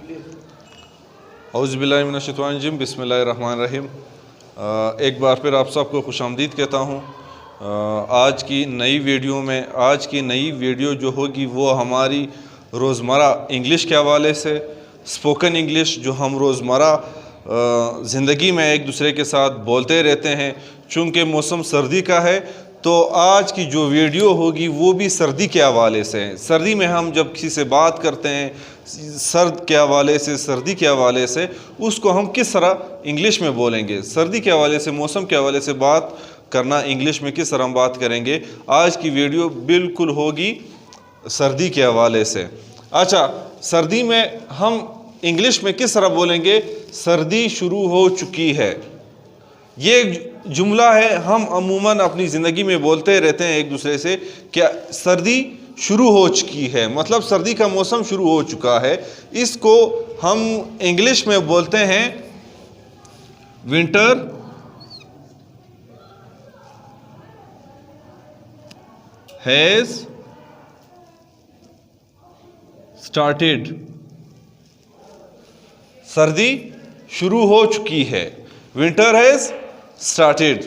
औज़ुबिल्लाहि मिनश्शैतानिर्रजीम, बिस्मिल्लाहिर्रहमानिर्रहीम। एक बार फिर आप सबको खुशामदीद कहता हूँ। आज की नई वीडियो जो होगी वो हमारी रोज़मर्रा इंग्लिश के हवाले से, स्पोकन इंग्लिश जो हम रोज़मर्रा ज़िंदगी में एक दूसरे के साथ बोलते रहते हैं। चूँकि मौसम सर्दी का है तो आज की जो वीडियो होगी वो भी सर्दी के हवाले से है। सर्दी में हम जब किसी से बात करते हैं सर्दी के हवाले से उसको हम किस तरह इंग्लिश में बोलेंगे, सर्दी के हवाले से, मौसम के हवाले से बात करना इंग्लिश में किस तरह हम बात करेंगे। आज की वीडियो बिल्कुल होगी सर्दी के हवाले से। अच्छा, सर्दी में हम इंग्लिश में किस तरह बोलेंगे? सर्दी शुरू हो चुकी है। ये जुमला है हम अमूमन अपनी ज़िंदगी में बोलते रहते हैं एक दूसरे से, क्या सर्दी शुरू हो चुकी है, मतलब सर्दी का मौसम शुरू हो चुका है। इसको हम इंग्लिश में बोलते हैं विंटर हैज़ स्टार्टेड। सर्दी शुरू हो चुकी है, विंटर हैज़ स्टार्टेड।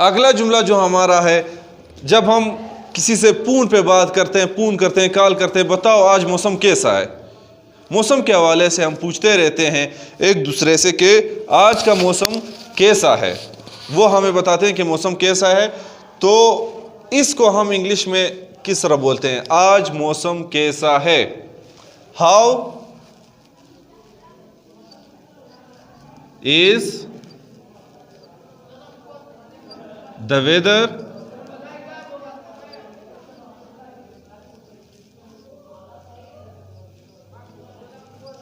अगला जुमला जो हमारा है, जब हम किसी से फ़ोन पे बात करते हैं, कॉल करते हैं, बताओ आज मौसम कैसा है। मौसम के हवाले से हम पूछते रहते हैं एक दूसरे से कि आज का मौसम कैसा है। वो हमें बताते हैं कि मौसम कैसा है। तो इसको हम इंग्लिश में किस तरह बोलते हैं? आज मौसम कैसा है। How is the weather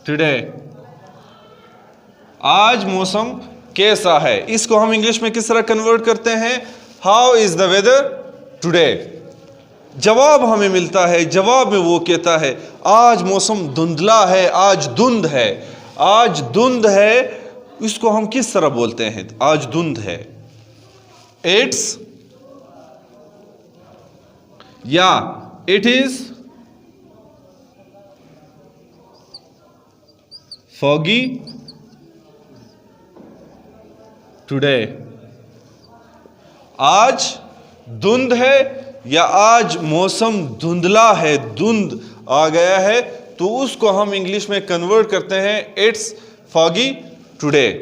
today. आज मौसम कैसा है, इसको हम इंग्लिश में किस तरह कन्वर्ट करते हैं? How is the weather today. जवाब हमें मिलता है, जवाब में वो कहता है आज मौसम धुंधला है, आज धुंध है। आज धुंध है, इसको हम किस तरह बोलते हैं? आज धुंध है, इट्स या इट इज foggy today। आज धुंध है या आज मौसम धुंधला है, धुंध आ गया है, तो उसको हम इंग्लिश में कन्वर्ट करते हैं इट्स foggy today।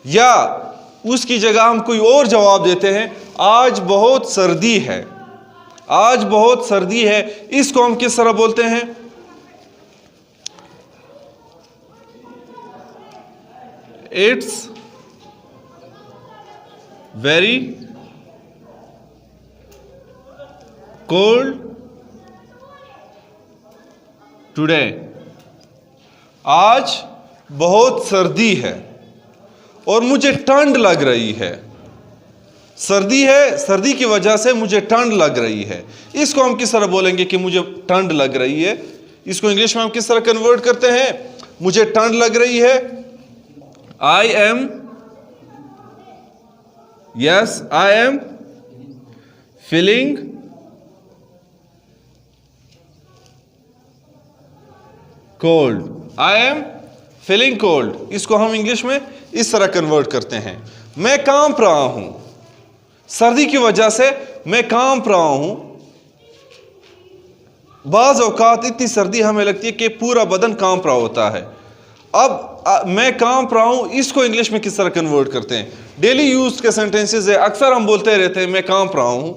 या उसकी जगह हम कोई और जवाब देते हैं, आज बहुत सर्दी है। आज बहुत सर्दी है, इसको हम किस तरह बोलते हैं? It's very cold today. आज बहुत सर्दी है और मुझे ठंड लग रही है। सर्दी है, सर्दी की वजह से मुझे ठंड लग रही है। इसको हम किस तरह बोलेंगे कि मुझे ठंड लग रही है? इसको इंग्लिश में हम किस तरह कन्वर्ट करते हैं? मुझे ठंड लग रही है, I am feeling cold। I am feeling cold। इसको हम इंग्लिश में इस तरह कन्वर्ट करते हैं, मैं कांप रहा हूं। सर्दी की वजह से मैं कांप रहा हूं। बाज़ औकात इतनी सर्दी हमें लगती है कि पूरा बदन कांप रहा होता है। अब मैं कांप रहा हूं, इसको इंग्लिश में किस तरह कन्वर्ट करते हैं? डेली यूज के सेंटेंसेस है, अक्सर हम बोलते रहते हैं मैं कांप रहा हूं,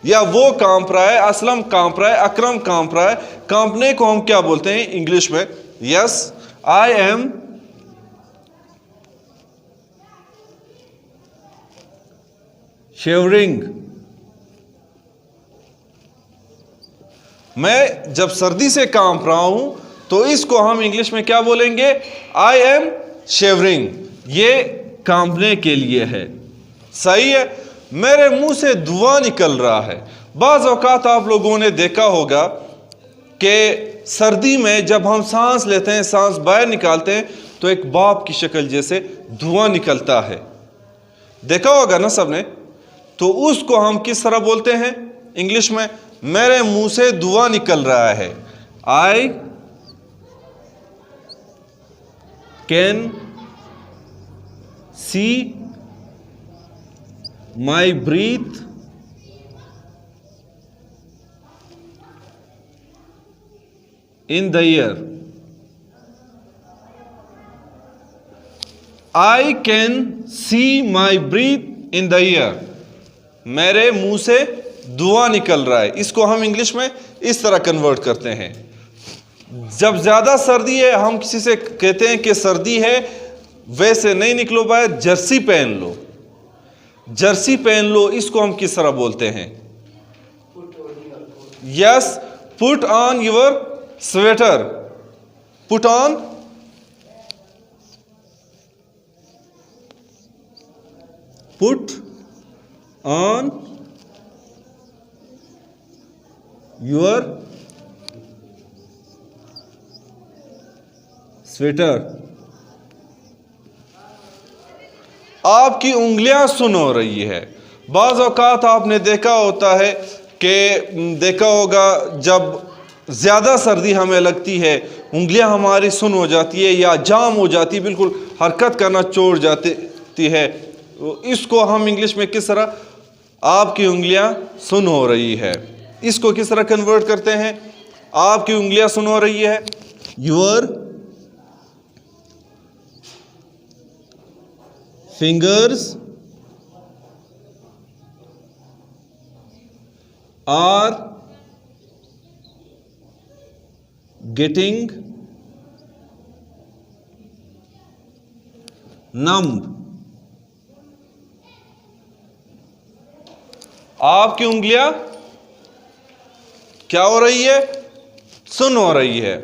या वो कांप रहा है, असलम कांप रहा है, अकरम कांप रहा है। कांपने को हम क्या बोलते हैं इंग्लिश में? Yes, I am shivering. मैं जब सर्दी से कांप रहा हूं तो इसको हम इंग्लिश में क्या बोलेंगे? I am shivering. ये कांपने के लिए है, सही है। मेरे मुंह से धुआं निकल रहा है। बाज़ औकात आप लोगों ने देखा होगा कि सर्दी में जब हम सांस लेते हैं, सांस बाहर निकालते हैं तो एक बाप की शक्ल जैसे धुआं निकलता है, देखा होगा ना सबने। तो उसको हम किस तरह बोलते हैं इंग्लिश में? मेरे मुंह से धुआं निकल रहा है, I can see my breath in the air. I can see my breath in the air. मेरे मुंह से धुआं निकल रहा है। इसको हम इंग्लिश में इस तरह कन्वर्ट करते हैं। जब ज्यादा सर्दी है, हम किसी से कहते हैं कि सर्दी है, वैसे नहीं निकलो भाई, जर्सी पहन लो, जर्सी पहन लो। इसको हम किस तरह बोलते हैं? Yes, put on your sweater, put on put on your sweater. आपकी उंगलियां सुन हो रही है। बाज़ औक़ात आपने देखा होता है कि देखा होगा जब ज़्यादा सर्दी हमें लगती है, उंगलियां हमारी सुन हो जाती है या जाम हो जाती है, बिल्कुल हरकत करना छोड़ जाती है। इसको हम इंग्लिश में किस तरह, आपकी उंगलियां सुन हो रही है, इसको किस तरह कन्वर्ट करते हैं? आपकी उंगलियां सुन हो रही है, your fingers are getting numb. आपकी उंगलियां क्या हो रही है? सुन हो रही है।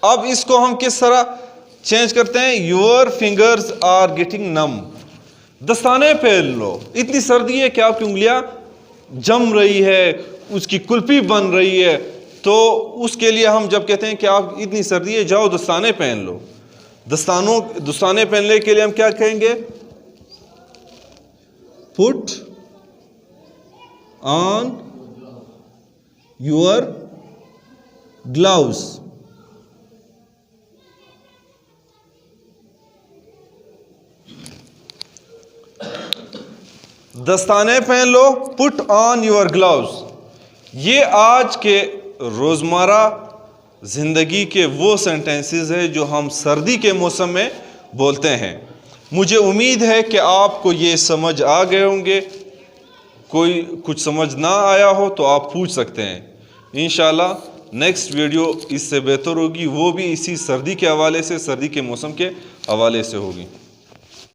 अब इसको हम किस तरह चेंज करते हैं? Your fingers are getting numb. दस्ताने पहन लो, इतनी सर्दी है कि आपकी उंगलियां जम रही है, उसकी कुल्फी बन रही है। तो उसके लिए हम जब कहते हैं कि आप इतनी सर्दी है, जाओ दस्ताने पहन लो। दस्ताने पहनने के लिए हम क्या कहेंगे? Put on your gloves. दस्ताने पहन लो, पुट ऑन योर ग्लव्स। ये आज के रोजमर्रा जिंदगी के वो सेंटेंसेस है जो हम सर्दी के मौसम में बोलते हैं। मुझे उम्मीद है कि आपको ये समझ आ गए होंगे। कोई कुछ समझ ना आया हो तो आप पूछ सकते हैं। इंशाल्लाह नेक्स्ट वीडियो इससे बेहतर होगी, वो भी इसी सर्दी के हवाले से, सर्दी के मौसम के हवाले से होगी।